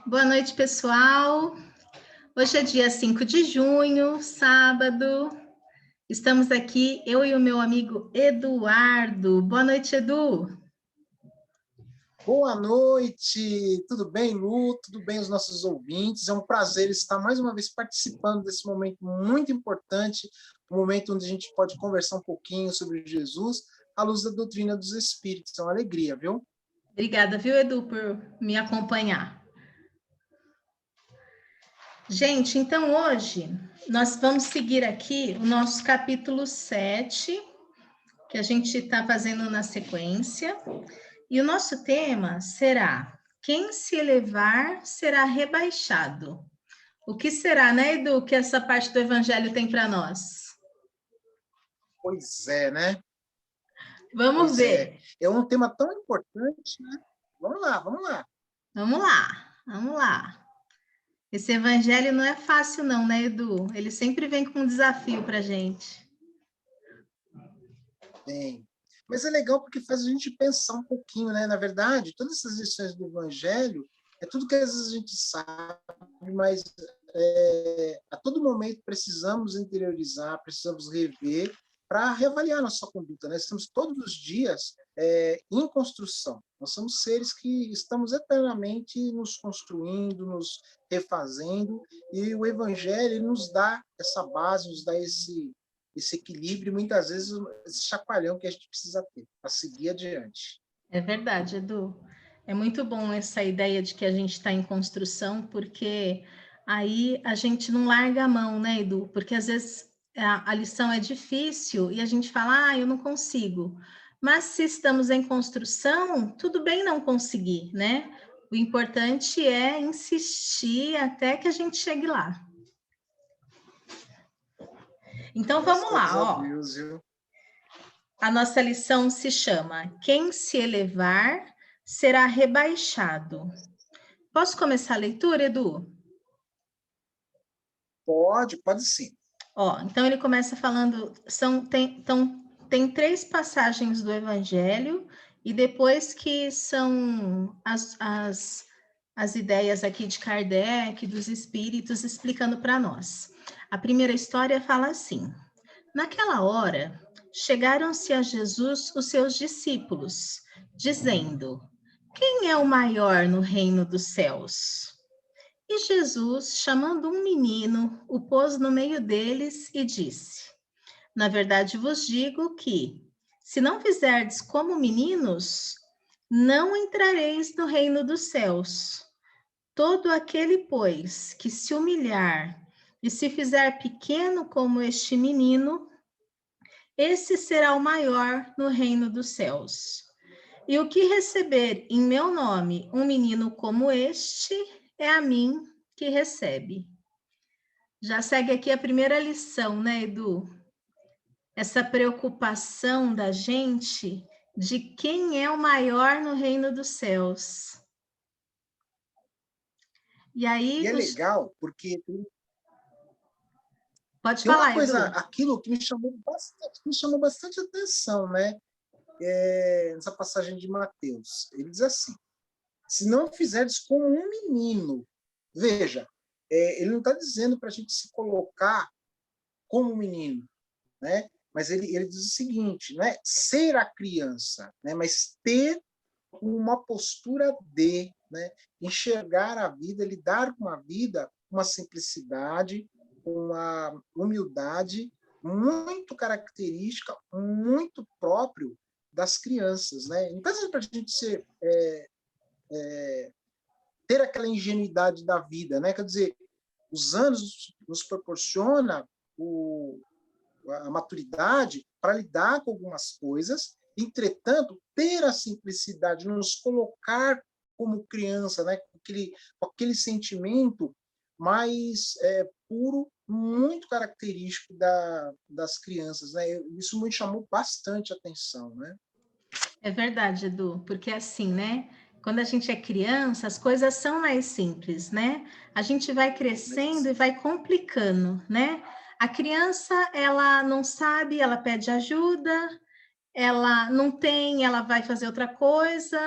Boa noite, pessoal. Hoje é dia 5 de junho, sábado. Estamos aqui, eu e o meu amigo Eduardo. Boa noite, Edu. Boa noite, tudo bem, Lu? Tudo bem, os nossos ouvintes? É um prazer estar mais uma vez participando desse momento muito importante, um momento onde a gente pode conversar um pouquinho sobre Jesus à luz da doutrina dos Espíritos. É uma alegria, viu? Obrigada, viu, Edu, por me acompanhar. Gente, então hoje nós vamos seguir aqui o nosso capítulo 7, que a gente está fazendo na sequência. E o nosso tema será: quem se elevar será rebaixado. O que será, né, Edu, que essa parte do Evangelho tem para nós? Pois é, né? Vamos Pois ver. é. É um tema tão importante, né? Vamos lá, vamos lá. Vamos lá, vamos lá. Esse Evangelho não é fácil, não, né, Edu? Ele sempre vem com um desafio para a gente. Bem, mas é legal porque faz a gente pensar um pouquinho, né? Na verdade, todas essas lições do Evangelho é tudo que às vezes a gente sabe, mas a todo momento precisamos interiorizar, precisamos rever para reavaliar nossa conduta. Né? Estamos todos os dias em construção. Nós somos seres que estamos eternamente nos construindo, nos refazendo, e o Evangelho ele nos dá essa base, nos dá esse equilíbrio, muitas vezes esse chacoalhão que a gente precisa ter para seguir adiante. É verdade, Edu. É muito bom essa ideia de que a gente está em construção, porque aí a gente não larga a mão, né, Edu? Porque às vezes a lição é difícil e a gente fala, eu não consigo. Mas se estamos em construção, tudo bem não conseguir, né? O importante é insistir até que a gente chegue lá. Então vamos Graças lá, a ó. Deus, viu? A nossa lição se chama Quem se elevar será rebaixado. Posso começar a leitura, Edu? Pode sim. Ó, então ele começa falando, tem 3 passagens do Evangelho, e depois que são as ideias aqui de Kardec, dos espíritos, explicando para nós. A primeira história fala assim: naquela hora, chegaram-se a Jesus os seus discípulos, dizendo: quem é o maior no reino dos céus? E Jesus, chamando um menino, o pôs no meio deles e disse: na verdade vos digo que, se não fizerdes como meninos, não entrareis no reino dos céus. Todo aquele, pois, que se humilhar e se fizer pequeno como este menino, esse será o maior no reino dos céus. E o que receber em meu nome um menino como este, é a mim que recebe. Já segue aqui a primeira lição, né, Edu? Essa preocupação da gente de quem é o maior no reino dos céus. E aí, E é legal porque pode tem uma falar, coisa, Edu. aquilo que me chamou bastante atenção, né? Nessa passagem de Mateus. Ele diz assim: se não fizerdes como um menino, veja, ele não está dizendo para a gente se colocar como um menino, né? Mas ele diz o seguinte, não é ser a criança, né? Mas ter uma postura de, né? Enxergar a vida, lidar com a vida com uma simplicidade, com uma humildade muito característica, muito próprio das crianças, né? Não está dizendo para a gente ter aquela ingenuidade da vida, né? Quer dizer, os anos nos proporciona a maturidade para lidar com algumas coisas, entretanto, ter a simplicidade, nos colocar como criança, né? Com aquele sentimento mais puro, muito característico das crianças, né? Isso me chamou bastante atenção, né? É verdade, Edu, porque assim, né? Quando a gente é criança, as coisas são mais simples, né? A gente vai crescendo e vai complicando, né? A criança, ela não sabe, ela pede ajuda, ela não tem, ela vai fazer outra coisa,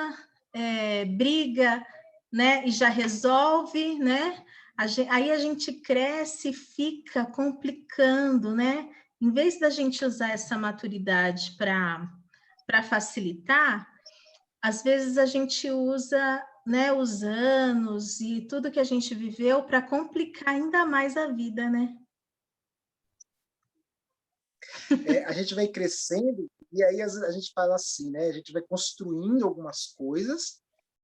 briga, né? E já resolve, né? Aí a gente cresce e fica complicando, né? Em vez da gente usar essa maturidade para facilitar, às vezes a gente usa, né, os anos e tudo que a gente viveu para complicar ainda mais a vida, né? A gente vai crescendo e aí a gente fala assim, né? A gente vai construindo algumas coisas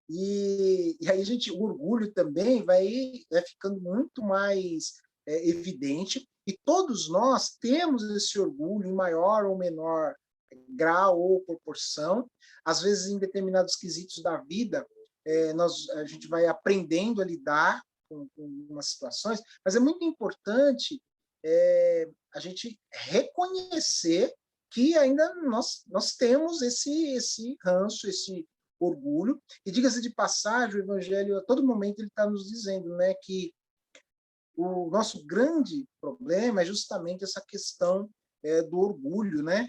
e aí o orgulho também vai ficando muito mais evidente e todos nós temos esse orgulho em maior ou menor grau ou proporção. Às vezes, em determinados quesitos da vida, a gente vai aprendendo a lidar com algumas situações, mas é muito importante a gente reconhecer que ainda nós temos esse ranço, esse orgulho. E diga-se de passagem, o Evangelho, a todo momento, ele está nos dizendo, né, que o nosso grande problema é justamente essa questão do orgulho, né?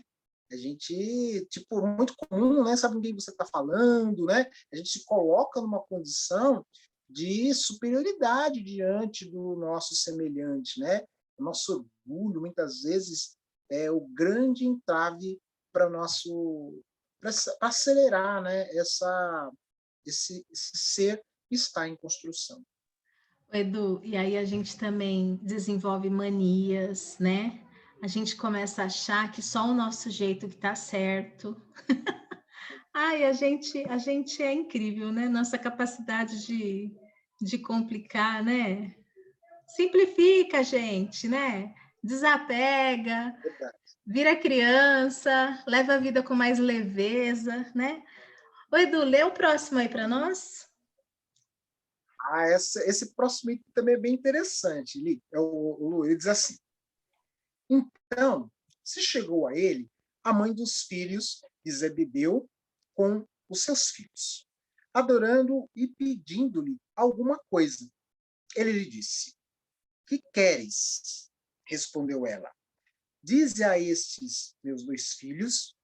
A gente, tipo, muito comum, né? Sabe com quem você está falando, né? A gente se coloca numa condição de superioridade diante do nosso semelhante, né? O nosso orgulho, muitas vezes, é o grande entrave para nosso para acelerar, né? Esse ser que está em construção. Edu, e aí a gente também desenvolve manias, né? A gente começa a achar que só o nosso jeito que tá certo. Ai, a gente é incrível, né? Nossa capacidade de complicar, né? Simplifica, gente, né? Desapega, vira criança, leva a vida com mais leveza, né? Ô, Edu, lê o próximo aí para nós. Esse próximo item também é bem interessante. Ele diz assim: então, se chegou a ele a mãe dos filhos de Zebedeu com os seus filhos, adorando e pedindo-lhe alguma coisa. Ele lhe disse: que queres? Respondeu ela: dize a estes meus dois filhos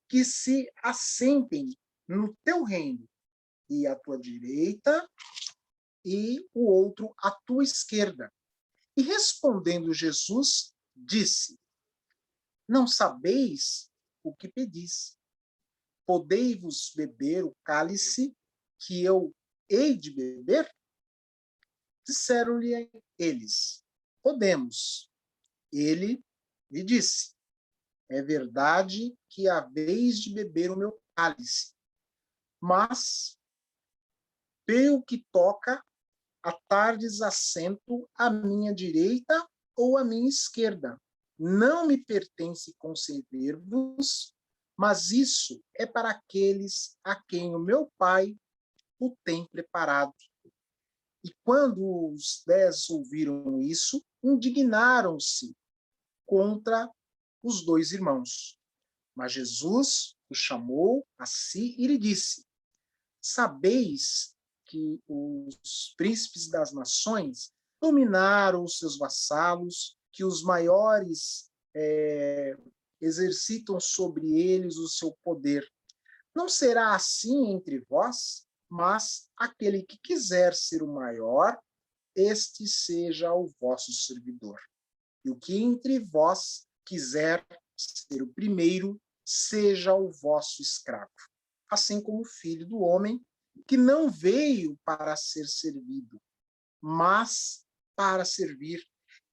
que se assentem no teu reino, e à tua direita e o outro à tua esquerda. E respondendo Jesus, disse: não sabeis o que pedis. Podei-vos beber o cálice que eu hei de beber? Disseram-lhe eles: podemos. Ele lhe disse: é verdade que haveis de beber o meu cálice, mas pelo que toca a tardes assento à minha direita ou à minha esquerda. Não me pertence conceder-vos, mas isso é para aqueles a quem o meu Pai o tem preparado. E quando os 10 ouviram isso, indignaram-se contra os dois irmãos. Mas Jesus os chamou a si e lhe disse: sabeis que os príncipes das nações dominaram os seus vassalos, que os maiores exercitam sobre eles o seu poder. Não será assim entre vós, mas aquele que quiser ser o maior, este seja o vosso servidor. E o que entre vós quiser ser o primeiro, seja o vosso escravo. Assim como o Filho do Homem, que não veio para ser servido, mas para servir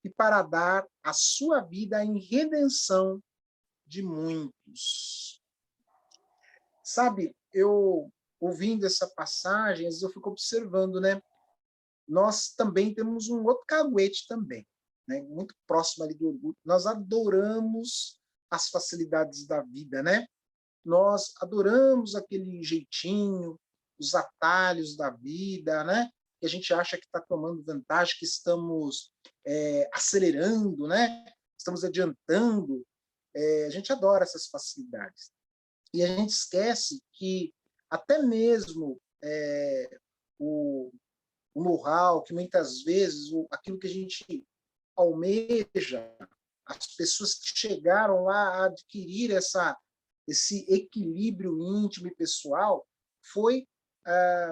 e para dar a sua vida em redenção de muitos. Sabe, eu ouvindo essa passagem, eu fico observando, né? Nós também temos um outro caguete também, né? Muito próximo ali do orgulho. Nós adoramos as facilidades da vida, né? Nós adoramos aquele jeitinho, os atalhos da vida, né? Que a gente acha que está tomando vantagem, que estamos acelerando, né? Estamos adiantando. A gente adora essas facilidades. E a gente esquece que até mesmo o, o know-how, que muitas vezes aquilo que a gente almeja, as pessoas que chegaram lá a adquirir esse equilíbrio íntimo e pessoal, foi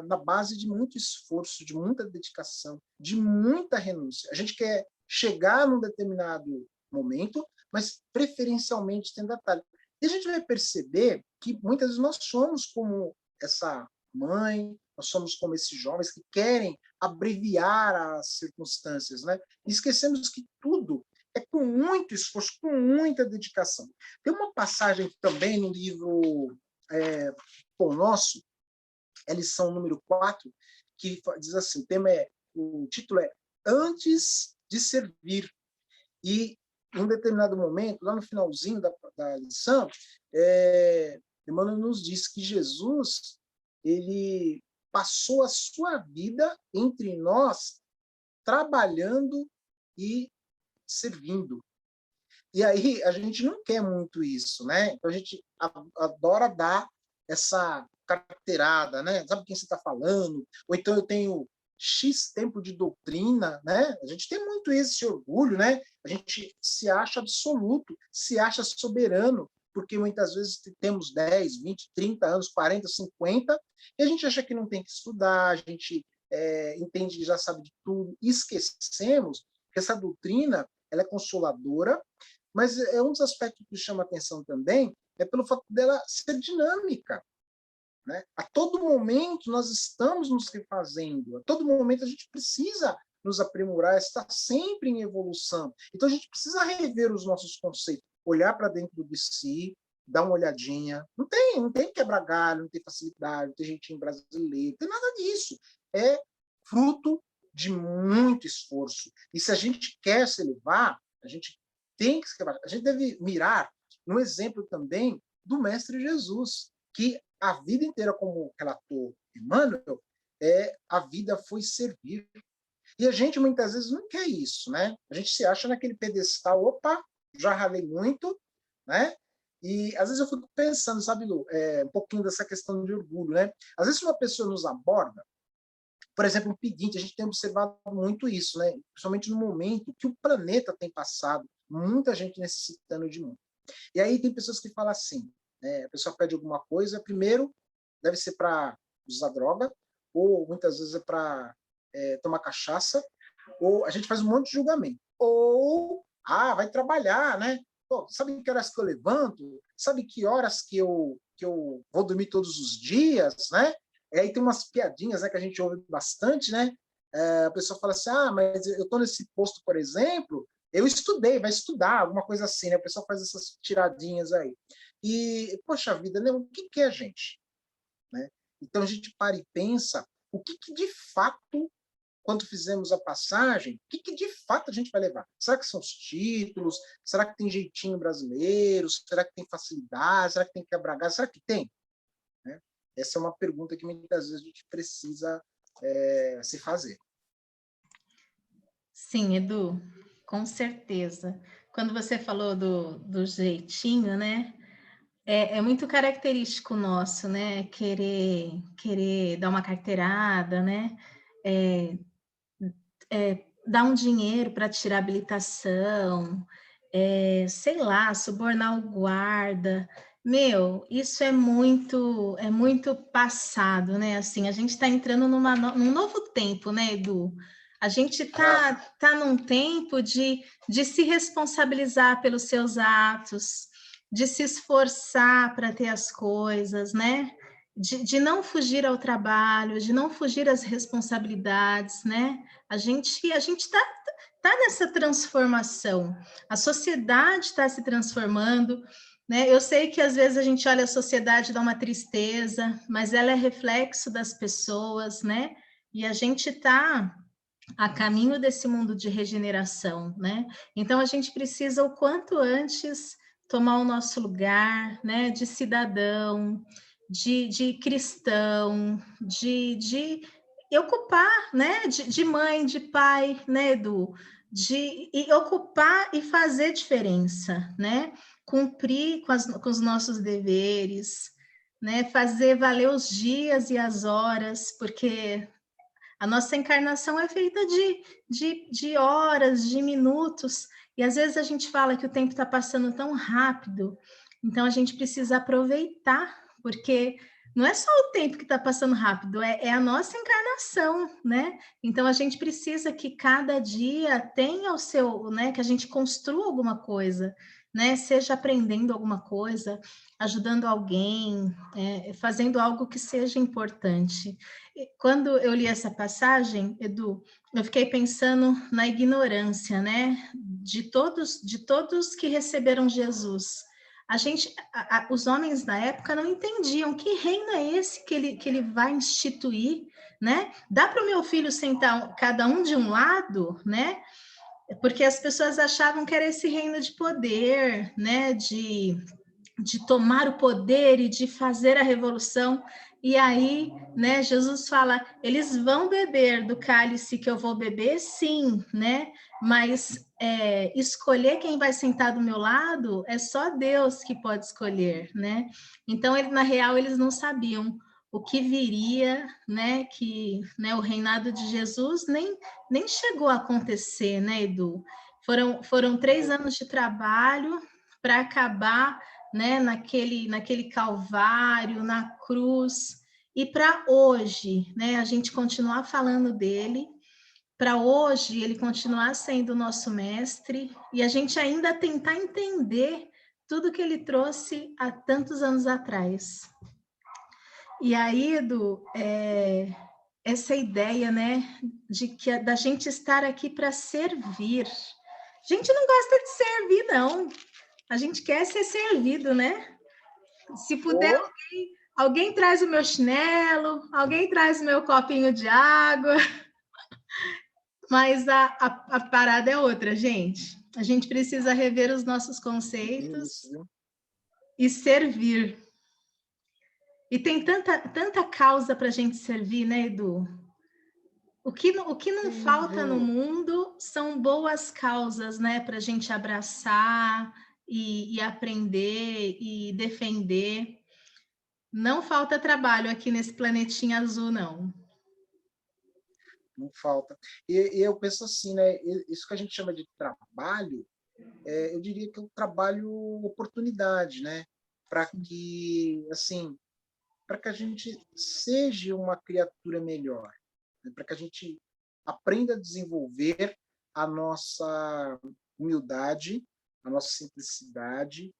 na base de muito esforço, de muita dedicação, de muita renúncia. A gente quer chegar num determinado momento, mas preferencialmente tem detalhe. E a gente vai perceber que muitas vezes nós somos como essa mãe, nós somos como esses jovens que querem abreviar as circunstâncias, né? E esquecemos que tudo é com muito esforço, com muita dedicação. Tem uma passagem também no livro Pão Nosso, é lição número 4, que diz assim, o título é Antes de Servir. E em um determinado momento, lá no finalzinho da lição, Emmanuel nos diz que Jesus ele passou a sua vida entre nós trabalhando e servindo. E aí a gente não quer muito isso, né? Então a gente adora dar essa carteirada, né? Sabe quem você está falando? Ou então eu tenho X tempo de doutrina, né? A gente tem muito esse orgulho, né? A gente se acha absoluto, se acha soberano, porque muitas vezes temos 10, 20, 30 anos, 40, 50, e a gente acha que não tem que estudar, a gente entende que já sabe de tudo, e esquecemos que essa doutrina ela é consoladora, mas é um dos aspectos que chama atenção também, é pelo fato dela ser dinâmica. Né? A todo momento nós estamos nos refazendo, a todo momento a gente precisa nos aprimorar, estar sempre em evolução. Então a gente precisa rever os nossos conceitos, olhar para dentro de si, dar uma olhadinha. Não tem quebrar galho, não tem facilidade, não tem jeitinho brasileiro, não tem nada disso. É fruto de muito esforço. E se a gente quer se elevar, a gente tem que se elevar. A gente deve mirar no exemplo também do Mestre Jesus, que a vida inteira, como relatou Emmanuel, a vida foi servir. E a gente muitas vezes não quer isso, né? A gente se acha naquele pedestal, opa, já ralei muito, né? E às vezes eu fico pensando, sabe, Lu, um pouquinho dessa questão de orgulho, né? Às vezes uma pessoa nos aborda, por exemplo, um pedinte, a gente tem observado muito isso, né? Principalmente no momento que o planeta tem passado, muita gente necessitando de muito. E aí tem pessoas que falam assim, a pessoa pede alguma coisa, primeiro deve ser para usar droga, ou muitas vezes é para tomar cachaça, ou a gente faz um monte de julgamento. Ou, vai trabalhar, né? Pô, sabe que horas que eu levanto? Sabe que horas que eu vou dormir todos os dias, né? E aí tem umas piadinhas, né, que a gente ouve bastante, né? A pessoa fala assim, mas eu estou nesse posto, por exemplo, eu estudei, vai estudar, alguma coisa assim, né? O pessoal faz essas tiradinhas aí. E, poxa vida, né? O que é a gente? Né? Então a gente para e pensa o que de fato, quando fizemos a passagem, o que de fato a gente vai levar? Será que são os títulos? Será que tem jeitinho brasileiro? Será que tem facilidade? Será que tem quebra-galho? Será que tem? Né? Essa é uma pergunta que muitas vezes a gente precisa se fazer. Sim, Edu, com certeza. Quando você falou do jeitinho, né? É muito característico nosso, né? Querer dar uma carteirada, né? Dar um dinheiro para tirar habilitação, sei lá, subornar o guarda. Meu, isso é muito passado, né? Assim, a gente está entrando num novo tempo, né, Edu? A gente tá num tempo de se responsabilizar pelos seus atos, de se esforçar para ter as coisas, né? De não fugir ao trabalho, de não fugir às responsabilidades, né? A gente tá nessa transformação. A sociedade está se transformando, né? Eu sei que às vezes a gente olha a sociedade e dá uma tristeza, mas ela é reflexo das pessoas, né? E a gente está a caminho desse mundo de regeneração, né? Então a gente precisa o quanto antes tomar o nosso lugar, né? De cidadão, de cristão, de ocupar, né? De mãe, de pai, né, Edu? De ocupar e fazer diferença, né? Cumprir com os nossos deveres, né? Fazer valer os dias e as horas, porque a nossa encarnação é feita de horas, de minutos, e às vezes a gente fala que o tempo está passando tão rápido, então a gente precisa aproveitar, porque não é só o tempo que está passando rápido, é a nossa encarnação, né? Então a gente precisa que cada dia tenha o seu, né? Que a gente construa alguma coisa, né? Seja aprendendo alguma coisa, ajudando alguém, fazendo algo que seja importante. E quando eu li essa passagem, Edu, eu fiquei pensando na ignorância, né? De todos que receberam Jesus. Os homens da época não entendiam que reino é esse que ele vai instituir, né? Dá para o meu filho sentar cada um de um lado, né? Porque as pessoas achavam que era esse reino de poder, né? De tomar o poder e de fazer a revolução. E aí, né, Jesus fala, eles vão beber do cálice que eu vou beber, sim, né? Mas escolher quem vai sentar do meu lado é só Deus que pode escolher, né? Então, na real, eles não sabiam o que viria, né? Que, né, o reinado de Jesus nem chegou a acontecer, né, Edu? Foram 3 anos de trabalho para acabar, né, naquele calvário, na cruz, e para hoje, né, a gente continuar falando dele, para hoje ele continuar sendo nosso mestre, e a gente ainda tentar entender tudo que ele trouxe há tantos anos atrás. E aí, Edu, essa ideia, né, da gente estar aqui para servir. A gente não gosta de servir, não. A gente quer ser servido, né? Se puder, alguém traz o meu chinelo, alguém traz o meu copinho de água, mas a parada é outra, gente. A gente precisa rever os nossos conceitos e servir. E tem tanta causa para a gente servir, né, Edu? O que não falta no mundo são boas causas, né, para a gente abraçar e aprender e defender. Não falta trabalho aqui nesse planetinha azul, não. Não falta. E eu penso assim, né? Isso que a gente chama de trabalho, eu diria que é um trabalho oportunidade, né? Para que, assim, para que a gente seja uma criatura melhor, né? Para que a gente aprenda a desenvolver a nossa humildade, a nossa simplicidade,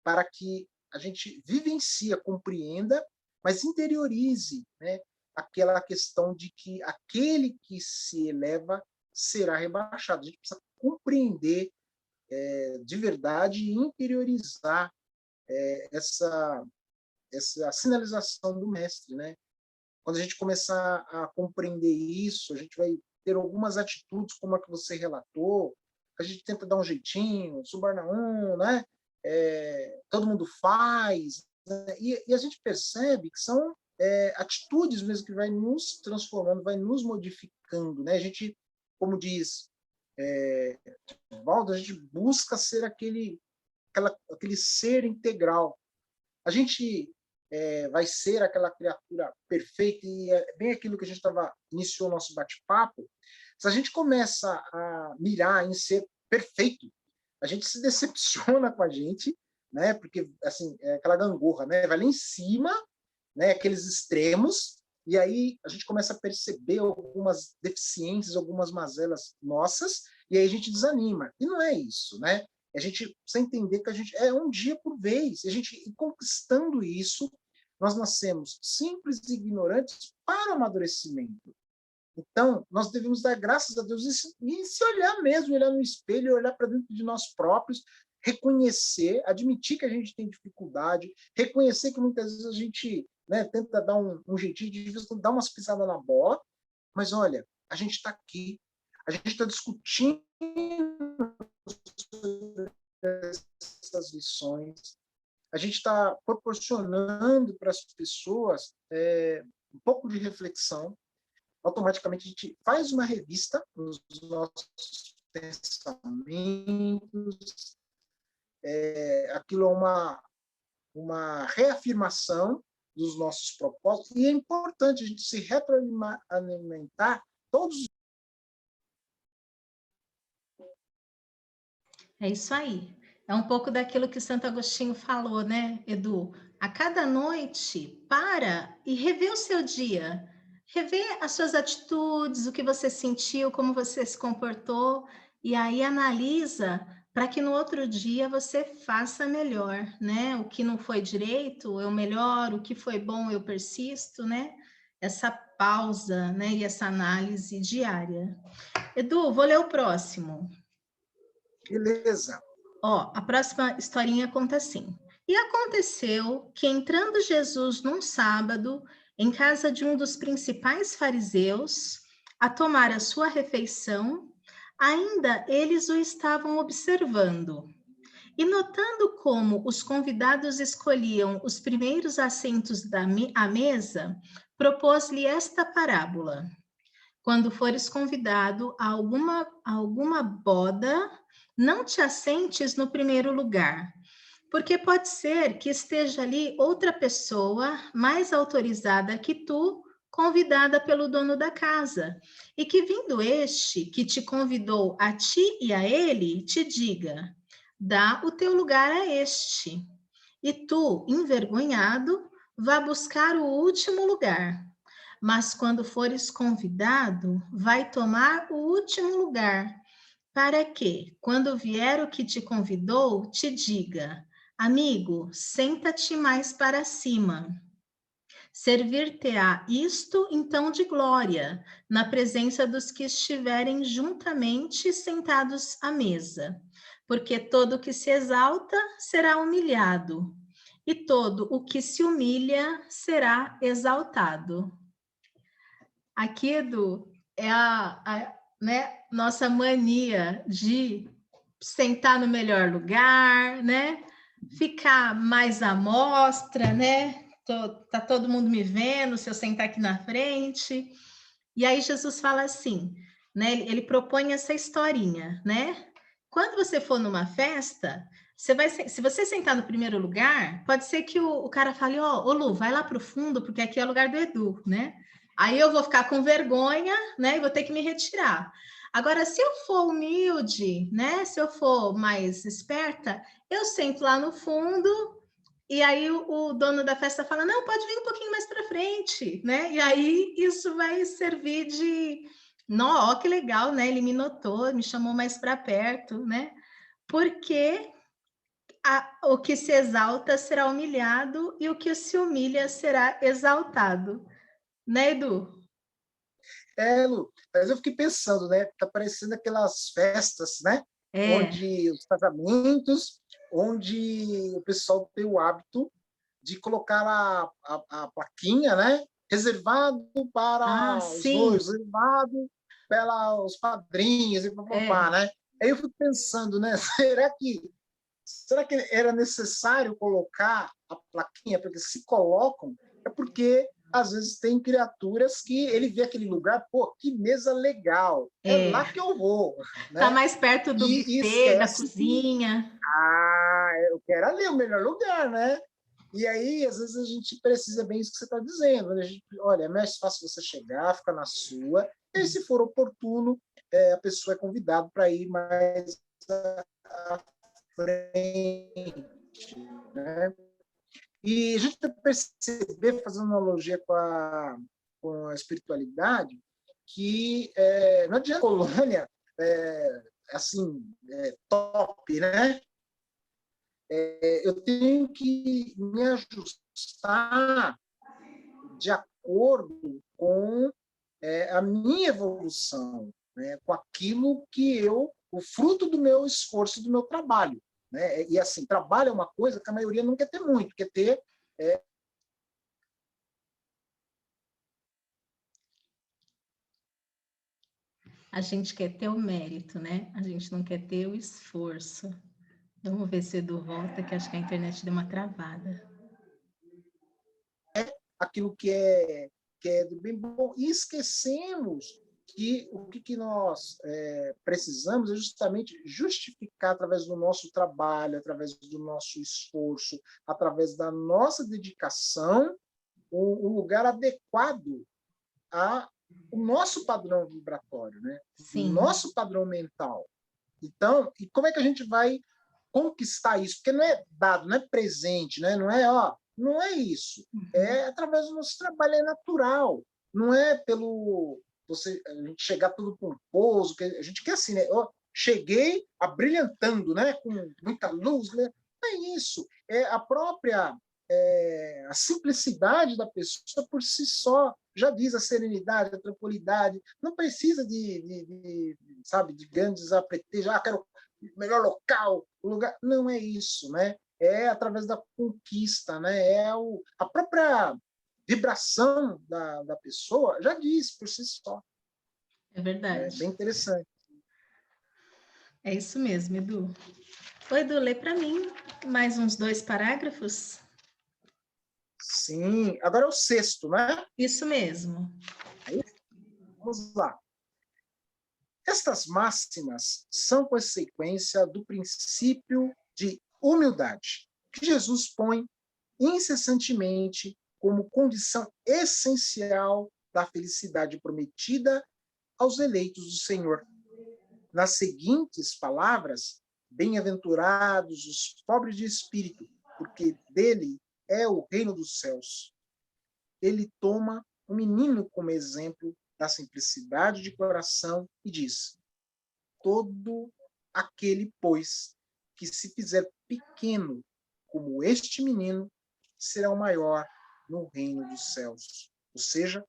para que a gente vivencie, compreenda, mas interiorize, né, aquela questão de que aquele que se eleva será rebaixado. A gente precisa compreender de verdade e interiorizar essa sinalização do mestre, né? Quando a gente começar a compreender isso, a gente vai ter algumas atitudes como a que você relatou, a gente tenta dar um jeitinho, Subarnaum, né? Todo mundo faz, né? E a gente percebe que são atitudes mesmo que vai nos transformando, vai nos modificando, né? A gente, como diz Valdo, a gente busca ser aquele ser integral. A gente vai ser aquela criatura perfeita, e é bem aquilo que a gente iniciou o nosso bate-papo. Se a gente começa a mirar em ser perfeito, a gente se decepciona com a gente, né? Porque assim, é aquela gangorra, né? Vai lá em cima, né? Aqueles extremos, e aí a gente começa a perceber algumas deficiências, algumas mazelas nossas, e aí a gente desanima. E não é isso, né? A gente precisa entender que a gente é um dia por vez. A gente ir conquistando isso, nós nascemos simples e ignorantes para o amadurecimento. Então, nós devemos dar graças a Deus e se olhar mesmo, olhar no espelho, olhar para dentro de nós próprios, reconhecer, admitir que a gente tem dificuldade, reconhecer que muitas vezes a gente, né, tenta dar um jeitinho de dar umas pisadas na bola, mas olha, a gente está aqui, a gente está discutindo essas lições, a gente está proporcionando para as pessoas um pouco de reflexão. Automaticamente a gente faz uma revista nos nossos pensamentos, aquilo é uma reafirmação dos nossos propósitos, e é importante a gente se retroalimentar todos os. É isso aí. É um pouco daquilo que Santo Agostinho falou, né, Edu? A cada noite, para e revê o seu dia. Revê as suas atitudes, o que você sentiu, como você se comportou, e aí analisa para que no outro dia você faça melhor, né? O que não foi direito, eu melhoro, o que foi bom, eu persisto, né? Essa pausa, né? E essa análise diária. Edu, vou ler o próximo. Beleza. Ó, a próxima historinha conta assim. E aconteceu que, entrando Jesus num sábado, em casa de um dos principais fariseus, a tomar a sua refeição, ainda eles o estavam observando. E notando como os convidados escolhiam os primeiros assentos à mesa, propôs-lhe esta parábola: quando fores convidado a alguma boda, não te assentes no primeiro lugar, porque pode ser que esteja ali outra pessoa mais autorizada que tu, convidada pelo dono da casa, e que vindo este, que te convidou a ti e a ele, te diga: dá o teu lugar a este. E tu, envergonhado, vá buscar o último lugar. Mas quando fores convidado, vai tomar o último lugar, para que, quando vier o que te convidou, te diga: amigo, senta-te mais para cima. Servir-te-á isto então de glória, na presença dos que estiverem juntamente sentados à mesa. Porque todo o que se exalta será humilhado, e todo o que se humilha será exaltado. Aqui, Edu, é né, nossa mania de sentar no melhor lugar, né? Ficar mais à mostra, né? Tá todo mundo me vendo se eu sentar aqui na frente. E aí Jesus fala assim, né? Ele propõe essa historinha, né? Quando você for numa festa, se você sentar no primeiro lugar, pode ser que o cara fale, ó, ô Lu, vai lá para o fundo, porque aqui é o lugar do Edu, né? Aí eu vou ficar com vergonha, né? E vou ter que me retirar. Agora, se eu for humilde, né? Se eu for mais esperta, eu sento lá no fundo e aí o dono da festa fala, não, pode vir um pouquinho mais para frente, né? E aí isso vai servir de, ó, que legal, né? Ele me notou, me chamou mais para perto, né? Porque o que se exalta será humilhado e o que se humilha será exaltado, né, Edu? Lu, mas eu fiquei pensando, né? Tá parecendo aquelas festas, né? É. Onde os casamentos, onde o pessoal tem o hábito de colocar a plaquinha, né? Reservado Ah, para os sim. noivos, reservado para os padrinhos e papapá, né? Aí eu fico pensando, né? Será que era necessário colocar a plaquinha? Porque se colocam, é porque às vezes tem criaturas que ele vê aquele lugar, pô, que mesa legal, é É. lá que eu vou, Tá né? mais perto do E buffet, da esquece que, cozinha. eu quero ali o melhor lugar, né? E aí, às vezes, a gente precisa bem isso que você está dizendo. Né? A gente, olha, é mais fácil você chegar, ficar na sua, e aí, se for oportuno, a pessoa é convidada para ir mais à frente. Né? E a gente perceber, fazendo analogia com a espiritualidade, que não adianta a colônia assim, top, né? Eu tenho que me ajustar de acordo com a minha evolução, né? Com aquilo que o fruto do meu esforço, do meu trabalho. Né? E assim, trabalho é uma coisa que a maioria não quer ter muito, quer ter A gente quer ter o mérito, né? A gente não quer ter o esforço. Vamos ver se o Edu volta, que acho que a internet deu uma travada. aquilo que é do bem bom, e esquecemos que o que nós precisamos é justamente justificar através do nosso trabalho, através do nosso esforço, através da nossa dedicação, o lugar adequado ao nosso padrão vibratório, né? O Sim. nosso padrão mental. Então, e como é que a gente vai conquistar isso, porque não é dado, não é presente, né? Não é, ó, não é isso. É através do nosso trabalho, é natural. Não é pelo a gente chegar tudo pomposo, que a gente quer assim, né? Ó, cheguei abrilhantando, né? Com muita luz, né? Não é isso. É a própria a simplicidade da pessoa por si só já diz a serenidade, a tranquilidade. Não precisa sabe, de grandes apretejos. Ah, quero o melhor local, o lugar. Não é isso, né? É através da conquista, né? A própria vibração da pessoa já diz por si só. É É bem verdade. interessante. É isso mesmo, Edu. Ô, Edu, lê para mim mais uns 2 parágrafos. Sim, agora é o sexto, né? Isso mesmo. Vamos lá. Estas máximas são consequência do princípio de humildade, que Jesus põe incessantemente como condição essencial da felicidade prometida aos eleitos do Senhor. Nas seguintes palavras, bem-aventurados os pobres de espírito, porque dele é o reino dos céus. Ele toma o menino como exemplo da simplicidade de coração e diz: todo aquele, pois, que se fizer pequeno como este menino, será o maior no reino dos céus. Ou seja,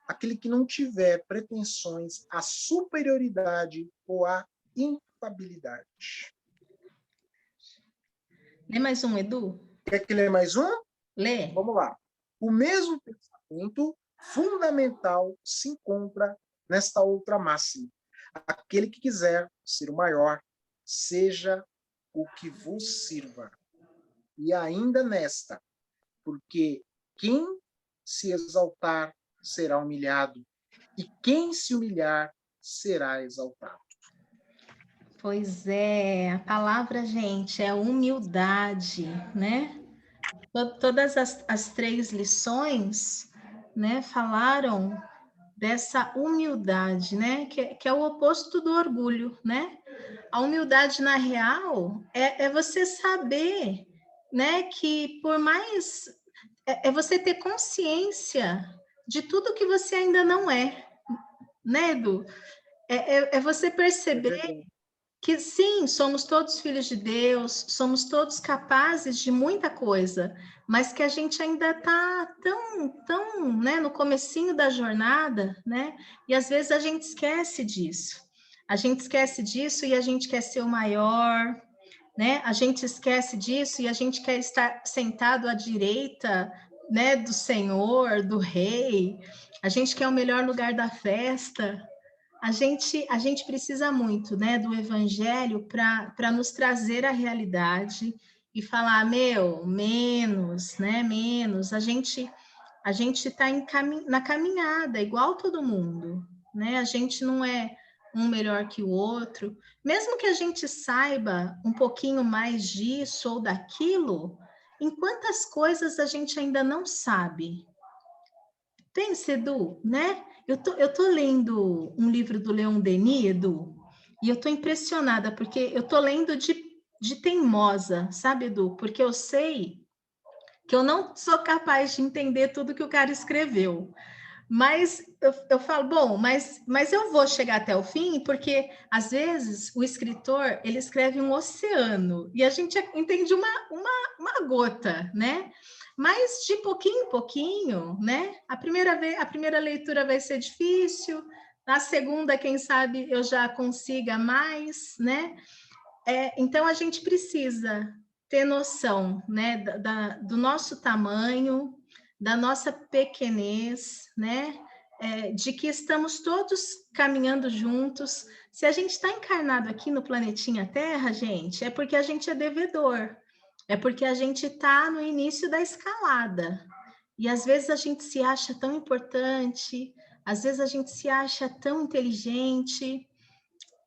aquele que não tiver pretensões à superioridade ou à infabilidade. Lê mais um, Edu? Quer que lê mais um? Lê. Vamos lá. O mesmo pensamento fundamental se encontra nesta outra máxima. Aquele que quiser ser o maior, seja o que vos sirva. E ainda nesta, porque quem se exaltar será humilhado, e quem se humilhar será exaltado. Pois é, a palavra, gente, é humildade, né? Todas as 3 lições, né, falaram dessa humildade, né? Que é o oposto do orgulho, né? A humildade, na real, é você saber, né, que por mais... É você ter consciência de tudo que você ainda não é, né, Edu? É você É perceber verdade. que sim, somos todos filhos de Deus, somos todos capazes de muita coisa, mas que a gente ainda está tão, né, no comecinho da jornada, né? E às vezes a gente esquece disso. A gente esquece disso e a gente quer ser o maior, né? A gente esquece disso e a gente quer estar sentado à direita, né, do Senhor, do Rei. A gente quer o melhor lugar da festa. A gente precisa muito, né, do Evangelho para nos trazer a realidade e falar, meu, menos, né, menos. A gente está na caminhada, igual todo mundo, né? A gente não é um melhor que o outro. Mesmo que a gente saiba um pouquinho mais disso ou daquilo, em quantas coisas a gente ainda não sabe? Pensa, Edu, né? Eu tô lendo um livro do Leon Denis, Edu, e eu tô impressionada, porque eu tô lendo de teimosa, sabe, Edu? Porque eu sei que eu não sou capaz de entender tudo que o cara escreveu. Mas eu falo, bom, mas eu vou chegar até o fim, porque às vezes o escritor ele escreve um oceano e a gente entende uma gota, né? Mas de pouquinho em pouquinho, né? A primeira leitura vai ser difícil, na segunda, quem sabe, eu já consiga mais, né? Então a gente precisa ter noção, né, do nosso tamanho, da nossa pequenez, né, de que estamos todos caminhando juntos. Se a gente está encarnado aqui no planetinha Terra, gente, é porque a gente é devedor, é porque a gente está no início da escalada. E às vezes a gente se acha tão importante, às vezes a gente se acha tão inteligente,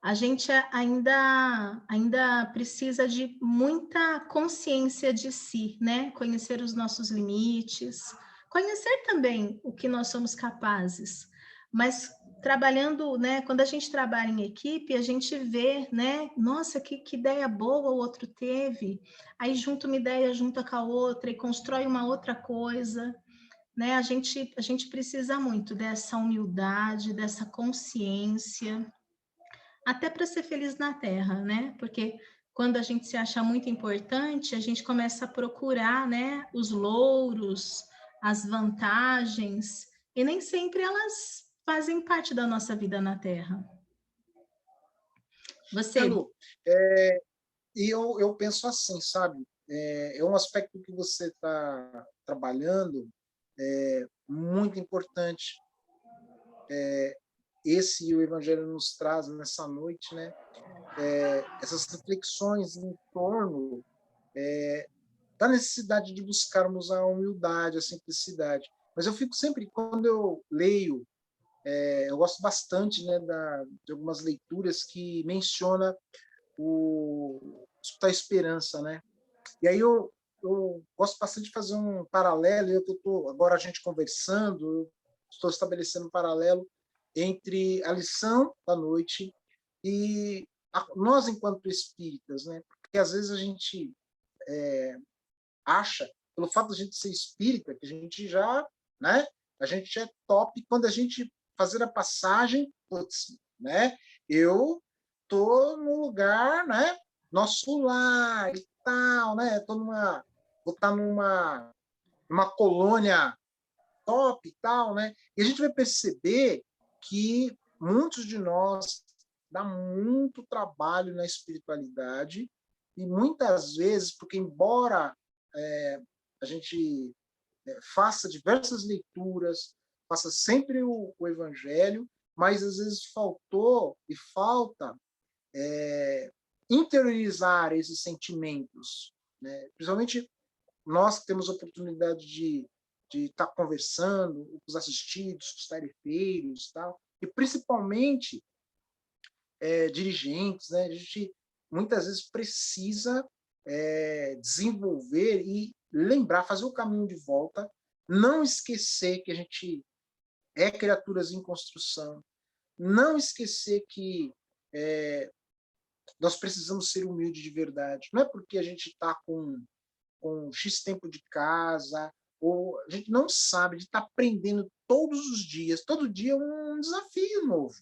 a gente ainda precisa de muita consciência de si, né? Conhecer os nossos limites, conhecer também o que nós somos capazes, mas trabalhando, né? Quando a gente trabalha em equipe, a gente vê, né? Nossa, que ideia boa o outro teve. Aí junta uma ideia, junta com a outra e constrói uma outra coisa, né? A gente precisa muito dessa humildade, dessa consciência, até para ser feliz na Terra, né? Porque quando a gente se acha muito importante, a gente começa a procurar, né, os louros, as vantagens, e nem sempre elas fazem parte da nossa vida na Terra. Você... Lu, e eu penso assim, sabe? É um aspecto que você está trabalhando muito importante. Esse o Evangelho nos traz nessa noite, né? Essas reflexões em torno da necessidade de buscarmos a humildade, a simplicidade. Mas eu fico sempre, quando eu leio, eu gosto bastante, né, de algumas leituras que menciona o Hospital Esperança, né? E aí eu gosto bastante de fazer um paralelo, agora a gente conversando, eu estou estabelecendo um paralelo entre a lição da noite e nós, enquanto espíritas, né? Porque às vezes a gente acha, pelo fato de a gente ser espírita, que a gente já, né? A gente é top. Quando a gente fazer a passagem, putz, né? Eu tô no lugar, né? Nosso lar e tal, né? Vou estar numa colônia top e tal, né? E a gente vai perceber que muitos de nós dá muito trabalho na espiritualidade e muitas vezes, porque embora a gente faça diversas leituras, faça sempre o Evangelho, mas às vezes faltou e falta interiorizar esses sentimentos, né? Principalmente nós que temos a oportunidade de estar conversando com os assistidos, com os tarefeiros, tal, e principalmente dirigentes, né? A gente muitas vezes precisa desenvolver e lembrar, fazer o caminho de volta, não esquecer que a gente é criaturas em construção, não esquecer que nós precisamos ser humildes de verdade. Não é porque a gente está com X tempo de casa, ou a gente não sabe, de estar aprendendo todos os dias, todo dia é um desafio novo.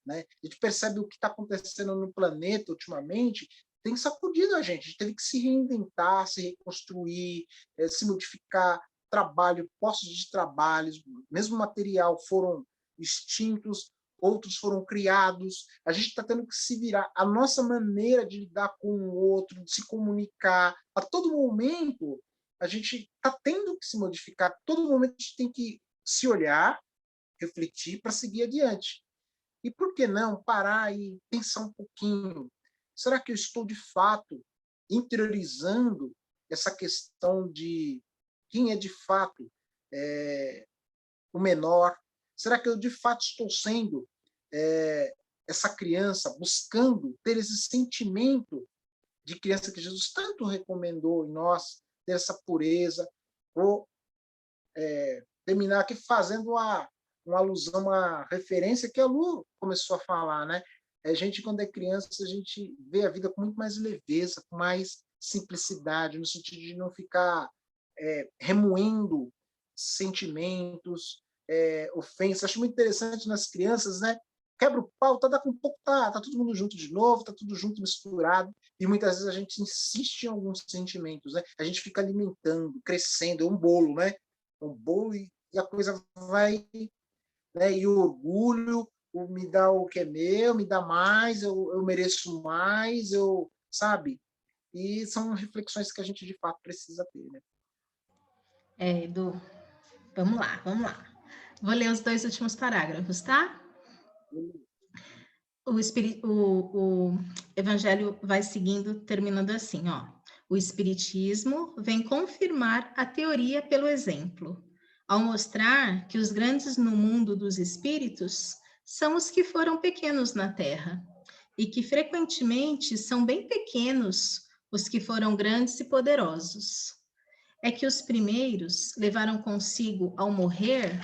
Né? A gente percebe o que está acontecendo no planeta ultimamente, tem sacudido a gente teve que se reinventar, se reconstruir, se modificar, trabalho, postos de trabalho, mesmo material foram extintos, outros foram criados, a gente está tendo que se virar, a nossa maneira de lidar com o outro, de se comunicar, a todo momento a gente está tendo que se modificar, a todo momento a gente tem que se olhar, refletir para seguir adiante. E por que não parar e pensar um pouquinho? Será que eu estou, de fato, interiorizando essa questão de quem é, de fato, o menor? Será que eu, de fato, estou sendo essa criança, buscando ter esse sentimento de criança que Jesus tanto recomendou em nós, ter essa pureza? Vou terminar aqui fazendo uma alusão, uma referência que a Lu começou a falar, né? A gente, quando é criança, a gente vê a vida com muito mais leveza, com mais simplicidade, no sentido de não ficar remoendo sentimentos, ofensas. Acho muito interessante nas crianças, né? Quebra o pau, com um pouco, tá todo mundo junto de novo, tá tudo junto, misturado, e muitas vezes a gente insiste em alguns sentimentos, né? A gente fica alimentando, crescendo, é um bolo, né? Um bolo e a coisa vai, né? E o orgulho, me dá o que é meu, me dá mais, eu mereço mais, sabe? E são reflexões que a gente de fato precisa ter, né? Edu, vamos lá. Vou ler os 2 últimos parágrafos, tá? O Evangelho vai seguindo, terminando assim, ó. O Espiritismo vem confirmar a teoria pelo exemplo, ao mostrar que os grandes no mundo dos espíritos são os que foram pequenos na Terra, e que frequentemente são bem pequenos os que foram grandes e poderosos. É que os primeiros levaram consigo, ao morrer,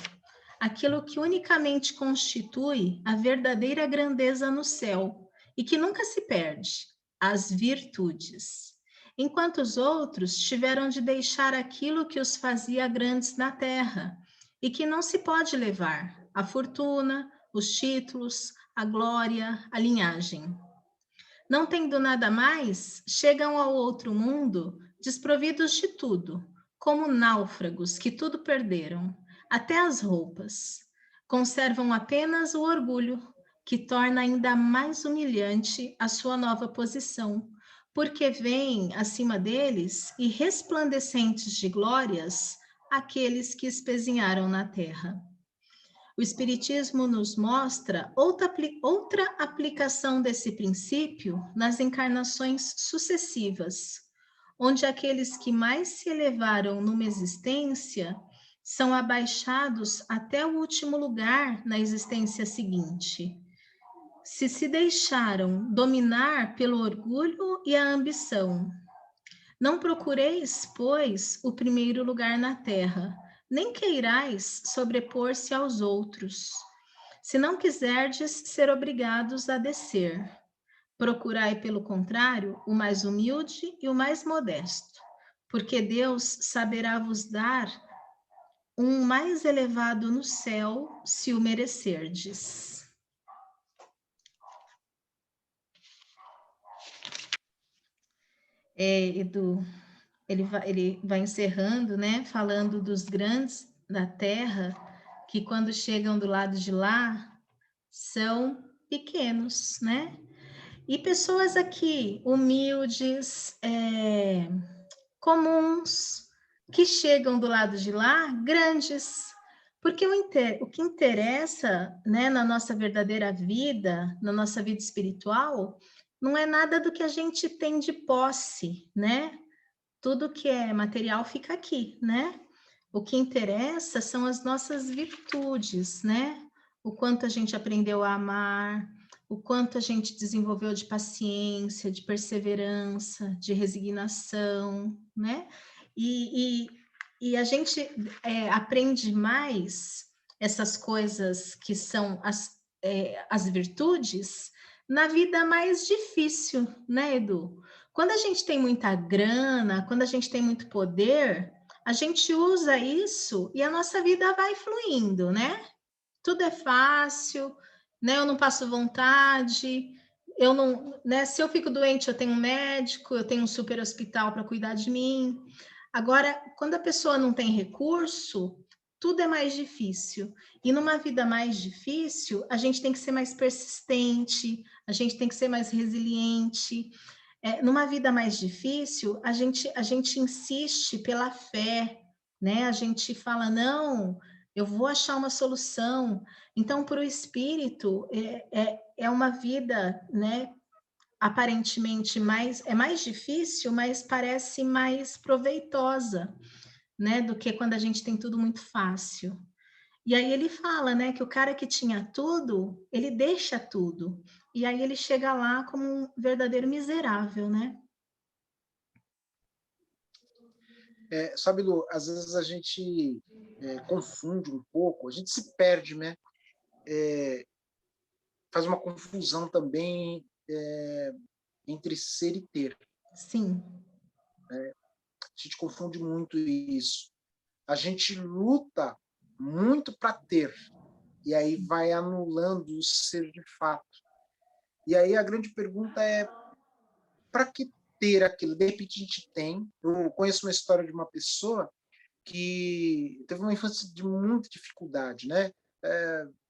aquilo que unicamente constitui a verdadeira grandeza no céu e que nunca se perde, as virtudes. Enquanto os outros tiveram de deixar aquilo que os fazia grandes na terra e que não se pode levar, a fortuna, os títulos, a glória, a linhagem. Não tendo nada mais, chegam ao outro mundo desprovidos de tudo, como náufragos que tudo perderam, até as roupas. Conservam apenas o orgulho, que torna ainda mais humilhante a sua nova posição, porque veem acima deles e resplandecentes de glórias aqueles que espezinharam na terra. O Espiritismo nos mostra outra aplicação desse princípio nas encarnações sucessivas, onde aqueles que mais se elevaram numa existência são abaixados até o último lugar na existência seguinte. Se deixaram dominar pelo orgulho e a ambição. Não procureis, pois, o primeiro lugar na terra, nem queirais sobrepor-se aos outros. Se não quiserdes ser obrigados a descer, procurai, pelo contrário, o mais humilde e o mais modesto, porque Deus saberá vos dar um mais elevado no céu, se o merecerdes. Edu, ele vai encerrando, né, falando dos grandes da terra, que quando chegam do lado de lá, são pequenos, né? E pessoas aqui, humildes, comuns, que chegam do lado de lá, grandes. Porque o que interessa, né, na nossa verdadeira vida, na nossa vida espiritual, não é nada do que a gente tem de posse, né? Tudo que é material fica aqui, né? O que interessa são as nossas virtudes, né? O quanto a gente aprendeu a amar, o quanto a gente desenvolveu de paciência, de perseverança, de resignação, né? E a gente aprende mais essas coisas que são as virtudes na vida mais difícil, né, Edu? Quando a gente tem muita grana, quando a gente tem muito poder, a gente usa isso e a nossa vida vai fluindo, né? Tudo é fácil, né? Eu não passo vontade, eu não, né? Se eu fico doente, eu tenho um médico, eu tenho um super hospital para cuidar de mim. Agora, quando a pessoa não tem recurso, tudo é mais difícil. E numa vida mais difícil, a gente tem que ser mais persistente, a gente tem que ser mais resiliente. Numa vida mais difícil, a gente insiste pela fé, né? A gente fala, não, eu vou achar uma solução. Então, para o espírito, é uma vida, né? Aparentemente mais difícil, mas parece mais proveitosa, né? Do que quando a gente tem tudo muito fácil. E aí ele fala, né, que o cara que tinha tudo, ele deixa tudo. E aí ele chega lá como um verdadeiro miserável, né? Sabe, Lu, às vezes a gente confunde um pouco, a gente se perde, né? Faz uma confusão também entre ser e ter. Sim. A gente confunde muito isso. A gente luta muito para ter, e aí vai anulando o ser de fato. E aí a grande pergunta é, para que ter aquilo? De repente a gente tem. Eu conheço uma história de uma pessoa que teve uma infância de muita dificuldade, né?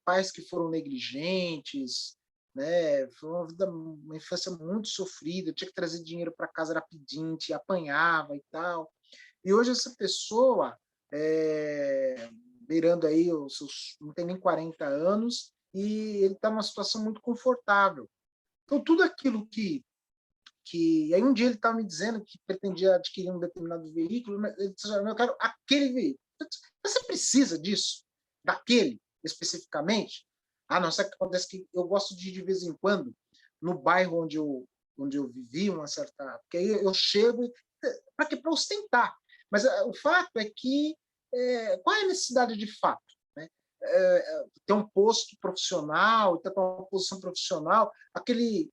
Pais que foram negligentes, né? Foi uma infância muito sofrida, tinha que trazer dinheiro para casa, era pedinte, apanhava e tal. E hoje essa pessoa, beirando aí os seus, não tem nem 40 anos, e ele está numa situação muito confortável. Então, tudo aquilo aí um dia ele estava me dizendo que pretendia adquirir um determinado veículo, mas ele disse, eu quero aquele veículo. Você precisa disso? Daquele, especificamente? Não, sabe o que acontece? Que eu gosto de vez em quando, no bairro onde eu vivi, uma certa... Porque aí eu chego... Para quê? Para ostentar. Mas o fato é que... qual é a necessidade de fato? Né? ter um posto profissional, ter uma posição profissional, aquele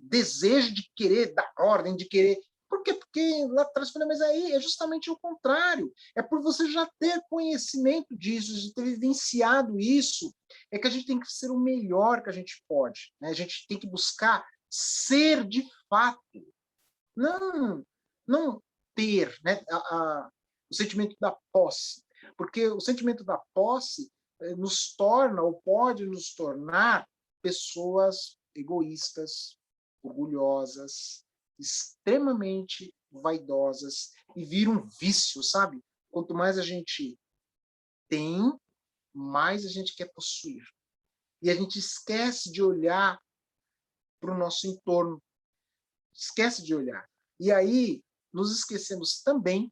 desejo de querer dar ordem, de querer. Por quê? Porque lá atrás eu falei, mas aí é justamente o contrário. É por você já ter conhecimento disso, de ter vivenciado isso, é que a gente tem que ser o melhor que a gente pode. Né? A gente tem que buscar ser de fato. Não ter, né, o sentimento da posse. Porque o sentimento da posse nos torna, ou pode nos tornar, pessoas egoístas, orgulhosas, extremamente vaidosas, e vira um vício, sabe? Quanto mais a gente tem, mais a gente quer possuir. E a gente esquece de olhar para o nosso entorno, esquece de olhar. E aí, nos esquecemos também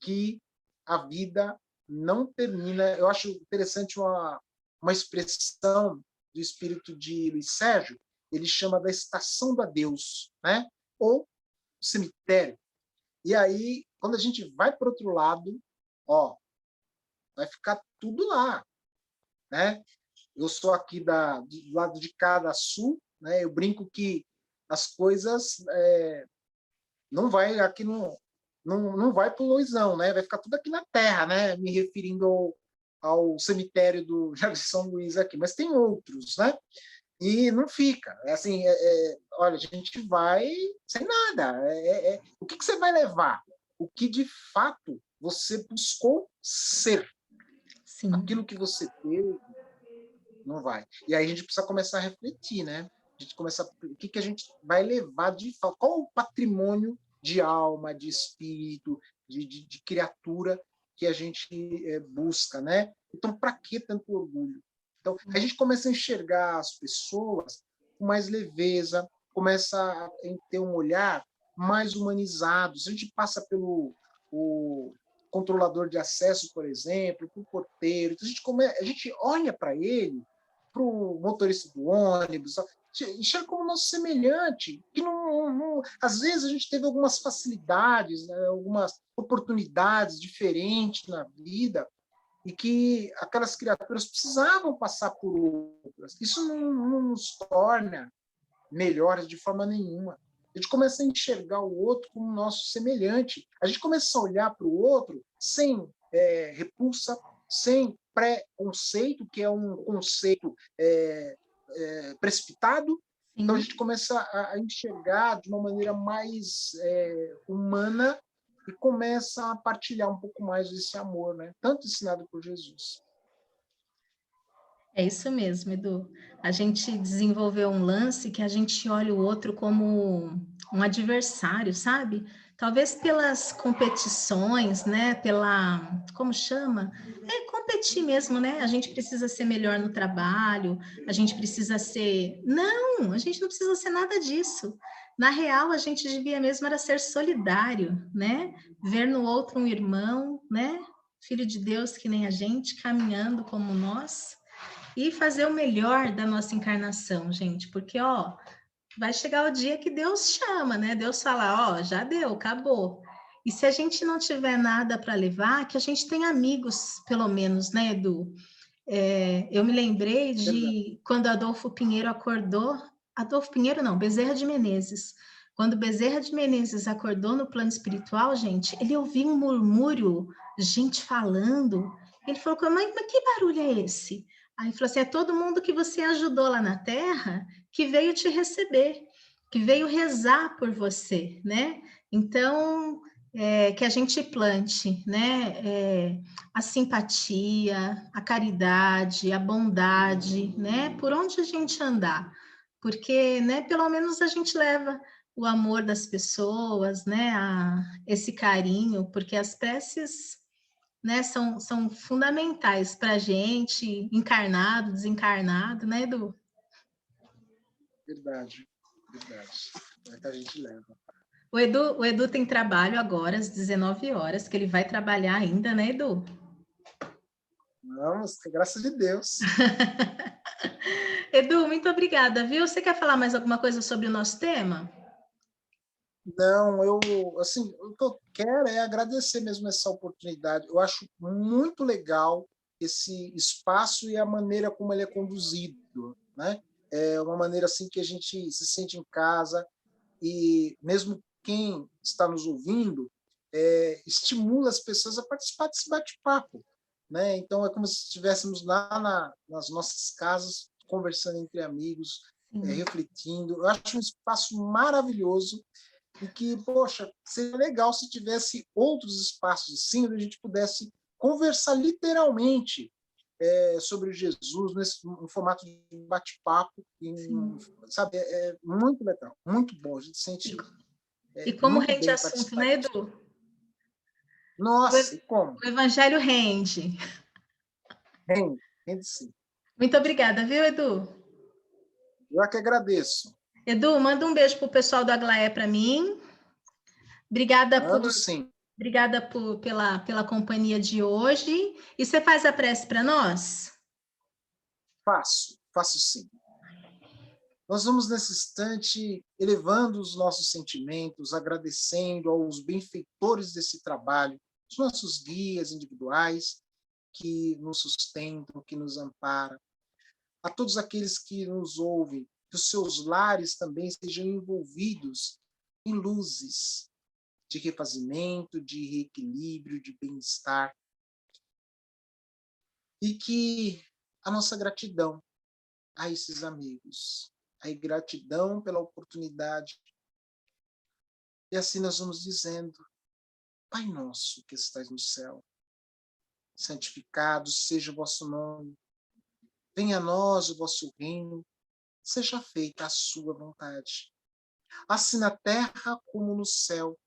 que a vida não termina. Eu acho interessante uma expressão do espírito de Luiz Sérgio, ele chama da estação do adeus, né? Ou cemitério. E aí, quando a gente vai para o outro lado, ó, vai ficar tudo lá, né? Eu sou aqui do lado de cá, da Sul, né? Eu brinco que as coisas não vai aqui não vai para o Luizão, né? Vai ficar tudo aqui na Terra, né? Me referindo ao cemitério do Jardim São Luís aqui, mas tem outros, né? E não fica. Assim, olha, a gente vai sem nada. O que você vai levar? O que de fato você buscou ser. Sim. Aquilo que você teve, não vai. E aí a gente precisa começar a refletir, né? A gente começa, o que a gente vai levar de fato? Qual o patrimônio de alma, de espírito, de criatura que a gente busca, né? Então, para que tanto orgulho? Então, a gente começa a enxergar as pessoas com mais leveza, começa a ter um olhar mais humanizado. Se a gente passa pelo o controlador de acesso, por exemplo, para o porteiro, então a gente olha para ele, para o motorista do ônibus, enxerga como nosso semelhante, que às vezes a gente teve algumas facilidades, né, algumas oportunidades diferentes na vida, e que aquelas criaturas precisavam passar por outras. Isso não nos torna melhores de forma nenhuma. A gente começa a enxergar o outro como nosso semelhante. A gente começa a olhar para o outro sem repulsa, sem pré-conceito, que é um conceito precipitado. Sim. Então a gente começa a enxergar de uma maneira mais humana e começa a partilhar um pouco mais desse amor, né? Tanto ensinado por Jesus. É isso mesmo, Edu. A gente desenvolveu um lance que a gente olha o outro como um adversário, sabe? Talvez pelas competições, né? Como chama? Competir mesmo, né? A gente precisa ser melhor no trabalho, a gente precisa ser... Não, a gente não precisa ser nada disso. Na real, a gente devia mesmo era ser solidário, né? Ver no outro um irmão, né? Filho de Deus que nem a gente, caminhando como nós, e fazer o melhor da nossa encarnação, gente, porque, ó, vai chegar o dia que Deus chama, né? Deus fala, ó, já deu, acabou. E se a gente não tiver nada para levar, que a gente tenha amigos, pelo menos, né, Edu? Eu me lembrei de quando Adolfo Pinheiro acordou, Adolfo Pinheiro não, Bezerra de Menezes. Quando Bezerra de Menezes acordou no plano espiritual, gente, ele ouviu um murmúrio, gente falando. Ele falou, mas que barulho é esse? Aí ele falou assim, é todo mundo que você ajudou lá na Terra que veio te receber, que veio rezar por você, né? Então, que a gente plante, né? A simpatia, a caridade, a bondade, né? Por onde a gente andar, porque, né? Pelo menos a gente leva o amor das pessoas, né? Esse carinho, porque as preces, né? São fundamentais para a gente, encarnado, desencarnado, né, Edu? Verdade, verdade. É que a gente leva. O Edu tem trabalho agora às 19 horas, que ele vai trabalhar ainda, né, Edu? Vamos, graças a Deus. Edu, muito obrigada, viu? Você quer falar mais alguma coisa sobre o nosso tema? Não, assim, o que eu quero é agradecer mesmo essa oportunidade. Eu acho muito legal esse espaço e a maneira como ele é conduzido, né? É uma maneira assim que a gente se sente em casa e mesmo quem está nos ouvindo estimula as pessoas a participar desse bate-papo, né? Então é como se estivéssemos lá nas nossas casas conversando entre amigos, refletindo. Eu acho um espaço maravilhoso e que, poxa, seria legal se tivesse outros espaços assim, onde a gente pudesse conversar literalmente sobre Jesus no formato de bate-papo, sabe? É muito legal, muito bom. A gente sente E como muito rende bem assunto, participar né, disso. Edu? Nossa, e como? O evangelho rende. Rende, rende sim. Muito obrigada, viu, Edu? Eu é que agradeço. Edu, manda um beijo para o pessoal do Aglaé para mim. Obrigada Mando sim. pela companhia de hoje. E você faz a prece para nós? Faço sim. Nós vamos, nesse instante, elevando os nossos sentimentos, agradecendo aos benfeitores desse trabalho, os nossos guias individuais que nos sustentam, que nos amparam, a todos aqueles que nos ouvem, que os seus lares também sejam envolvidos em luzes de refazimento, de reequilíbrio, de bem-estar, e que a nossa gratidão a esses amigos, a gratidão pela oportunidade. E assim nós vamos dizendo: Pai nosso que estais no céu, santificado seja o vosso nome, venha a nós o vosso reino, seja feita a sua vontade, assim na terra como no céu.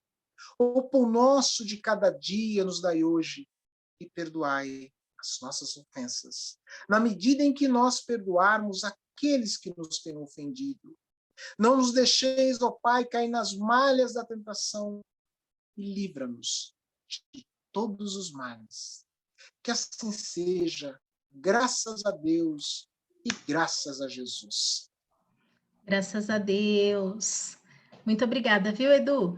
O pão nosso de cada dia nos dai hoje, e perdoai as nossas ofensas, na medida em que nós perdoarmos aqueles que nos têm ofendido. Não nos deixeis, ó Pai, cair nas malhas da tentação, e livra-nos de todos os males. Que assim seja, graças a Deus e graças a Jesus. Graças a Deus. Muito obrigada, viu, Edu?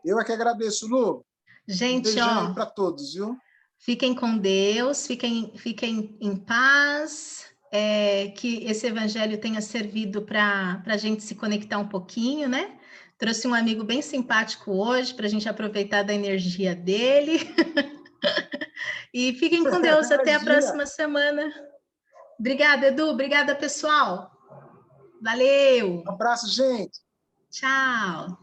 Eu é que agradeço, Lu. Um Gente, beijão aí ó, para todos, viu? fiquem com Deus, fiquem em paz, que esse evangelho tenha servido para a gente se conectar um pouquinho, né? Trouxe um amigo bem simpático hoje para a gente aproveitar da energia dele. E fiquem com Deus, até a Imagina. próxima semana. Obrigada, Edu. Obrigada, pessoal. Valeu. Um abraço, gente. Tchau.